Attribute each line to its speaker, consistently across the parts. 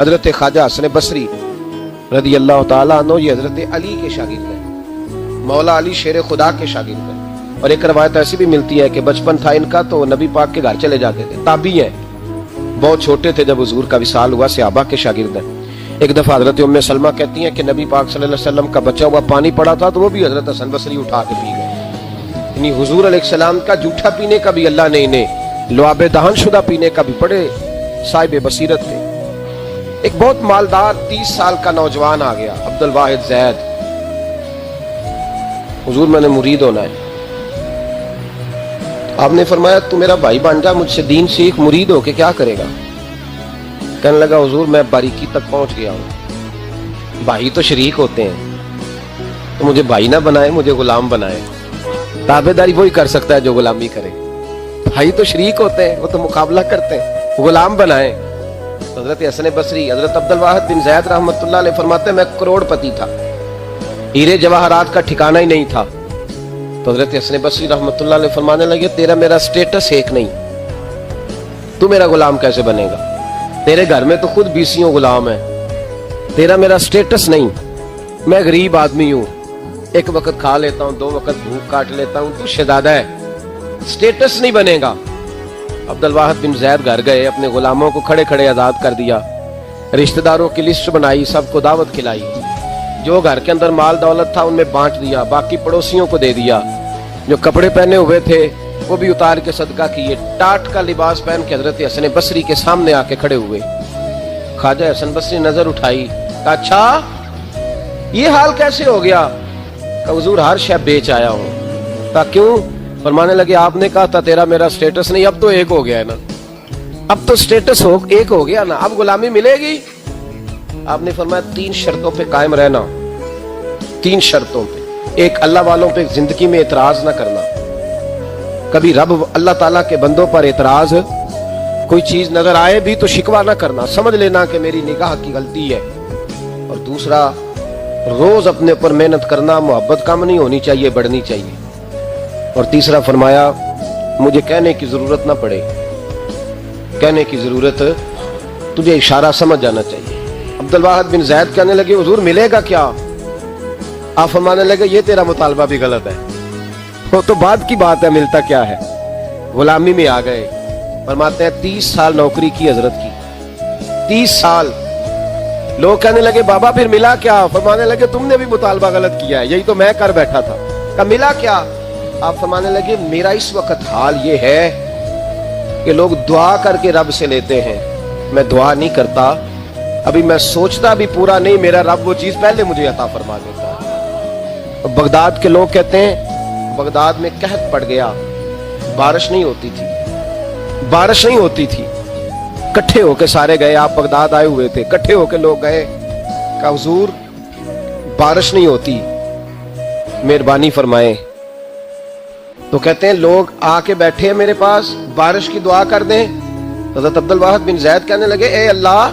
Speaker 1: حضرت خواجہ حسن بصری رضی اللہ تعالیٰ عنہ یہ حضرت علی کے شاگرد ہیں، مولا علی شیر خدا کے شاگرد ہیں۔ اور ایک روایت ایسی بھی ملتی ہے کہ بچپن تھا ان کا تو نبی پاک کے گھر چلے جاتے تھے، تابعی ہیں، بہت چھوٹے تھے جب حضور کا وصال ہوا، صحابہ کے شاگرد ہیں۔ ایک دفعہ حضرت ام سلمہ کہتی ہیں کہ نبی پاک صلی اللہ علیہ وسلم کا بچا ہوا پانی پڑا تھا تو وہ بھی حضرت حسن بصری اٹھا کے پی گئے، یعنی حضور علیہ السلام کا جھوٹا پینے کا بھی اللہ نے انہیں لعاب دہن شدہ پینے کا بھی بڑے صاحب بصیرت تھے۔ ایک بہت مالدار 30 سال کا نوجوان آ گیا، عبد الواحد زید، حضور میں نے مرید ہونا ہے۔ آپ نے فرمایا تو میرا بھائی بن جا، مجھ سے دین سیکھ، مرید ہو کے کیا کرے گا؟ کہنے لگا حضور میں باریکی تک پہنچ گیا ہوں، بھائی تو شریک ہوتے ہیں، تو مجھے بھائی نہ بنائے، مجھے غلام بنائے۔ تابعداری وہی کر سکتا ہے جو غلامی کرے، بھائی تو شریک ہوتے ہیں، وہ تو مقابلہ کرتے ہیں، غلام بنائے۔ حضرت حسن بصری، حضرت عبد الواحد بن زید رحمۃ اللہ علیہ فرماتے ہیں میں کروڑ پتی تھا، ہیرے جواہرات کا ٹھکانہ ہی نہیں تھا۔ تو حضرت حسن بصری رحمۃ اللہ علیہ فرمانے لگے تیرا میرا سٹیٹس ایک نہیں، تو میرا غلام کیسے بنے گا؟ تیرے گھر میں تو خود 20 غلام ہیں، تیرا میرا سٹیٹس نہیں، میں غریب آدمی ہوں، ایک وقت کھا لیتا ہوں، 2 وقت بھوک کاٹ لیتا ہوں، تو شہزادہ ہے، سٹیٹس نہیں بنے گا۔ عبد الواحد بن زید گھر گئے، اپنے غلاموں کو کھڑے کھڑے آزاد کر دیا، رشتہ داروں کی لسٹ بنائی، سب کو دعوت کھلائی، جو گھر کے اندر مال دولت تھا ان میں بانٹ دیا، باقی پڑوسیوں کو دے دیا، جو کپڑے پہنے ہوئے تھے وہ بھی اتار کے صدقہ کیے، ٹاٹ کا لباس پہن کے حضرت حسن بصری کے سامنے آ کے کھڑے ہوئے۔ خواجہ حسن بصری نظر اٹھائی، کہا اچھا یہ حال کیسے ہو گیا؟ کہا حضور ہر شے بیچ آیا ہوں۔ کہا کیوں؟ فرمانے لگے آپ نے کہا تھا تیرا میرا سٹیٹس نہیں، اب تو ایک ہو گیا ہے نا، اب تو سٹیٹس ایک ہو گیا نا، اب غلامی ملے گی۔ آپ نے فرمایا 3 شرطوں پہ قائم رہنا، 3 شرطوں پہ۔ ایک، اللہ والوں پہ زندگی میں اعتراض نہ کرنا، کبھی رب اللہ تعالیٰ کے بندوں پر اعتراض، کوئی چیز نظر آئے بھی تو شکوہ نہ کرنا، سمجھ لینا کہ میری نگاہ کی غلطی ہے۔ اور دوسرا، روز اپنے اوپر محنت کرنا، محبت کم نہیں ہونی چاہیے، بڑھنی چاہیے۔ اور تیسرا فرمایا مجھے کہنے کی ضرورت نہ پڑے، کہنے کی ضرورت، تجھے اشارہ سمجھ جانا چاہیے۔ عبد الواحد بن زید کہنے لگے حضور ملے گا کیا؟ آپ فرمانے لگے یہ تیرا مطالبہ بھی غلط ہے، وہ تو بعد کی بات ہے، ملتا کیا ہے؟ غلامی میں آ گئے۔ فرماتے ہیں 30 سال نوکری کی حضرت کی، 30 سال۔ لوگ کہنے لگے بابا پھر ملا کیا؟ فرمانے لگے تم نے بھی مطالبہ غلط کیا ہے، یہی تو میں کر بیٹھا تھا۔ کہا ملا کیا؟ آپ فرمانے لگے میرا اس وقت حال یہ ہے کہ لوگ دعا کر کے رب سے لیتے ہیں، میں دعا نہیں کرتا، ابھی میں سوچتا بھی پورا نہیں، میرا رب وہ چیز پہلے مجھے عطا فرما دیتا ہے۔ بغداد کے لوگ کہتے ہیں بغداد میں قحط پڑ گیا، بارش نہیں ہوتی تھی، بارش نہیں ہوتی تھی، کٹھے ہو کے سارے گئے، آپ بغداد آئے ہوئے تھے، کٹھے ہو کے لوگ گئے، کہا حضور بارش نہیں ہوتی، مہربانی فرمائیں۔ تو کہتے ہیں لوگ آ کے بیٹھے ہیں میرے پاس، بارش کی دعا کر دیں۔ حضرت عبد الواحد بن زید کہنے لگے اے اللہ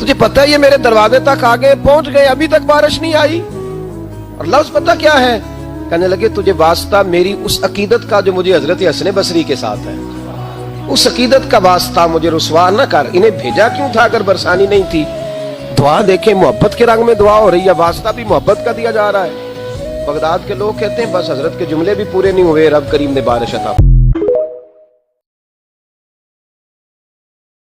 Speaker 1: تجھے پتہ ہے یہ میرے دروازے تک آگے پہنچ گئے، ابھی تک بارش نہیں آئی، اور لفظ پتہ کیا ہے؟ کہنے لگے تجھے واسطہ میری اس عقیدت کا جو مجھے حضرت حسن بصری کے ساتھ ہے، اس عقیدت کا واسطہ، مجھے رسوا نہ کر۔ انہیں بھیجا کیوں تھا اگر برسانی نہیں تھی؟ دعا دیکھیں محبت کے رنگ میں دعا ہو رہی ہے، واسطہ بھی محبت کا دیا جا رہا ہے۔ بغداد کے لوگ کہتے ہیں بس حضرت کے جملے بھی پورے نہیں ہوئے، رب کریم نے بارش عطا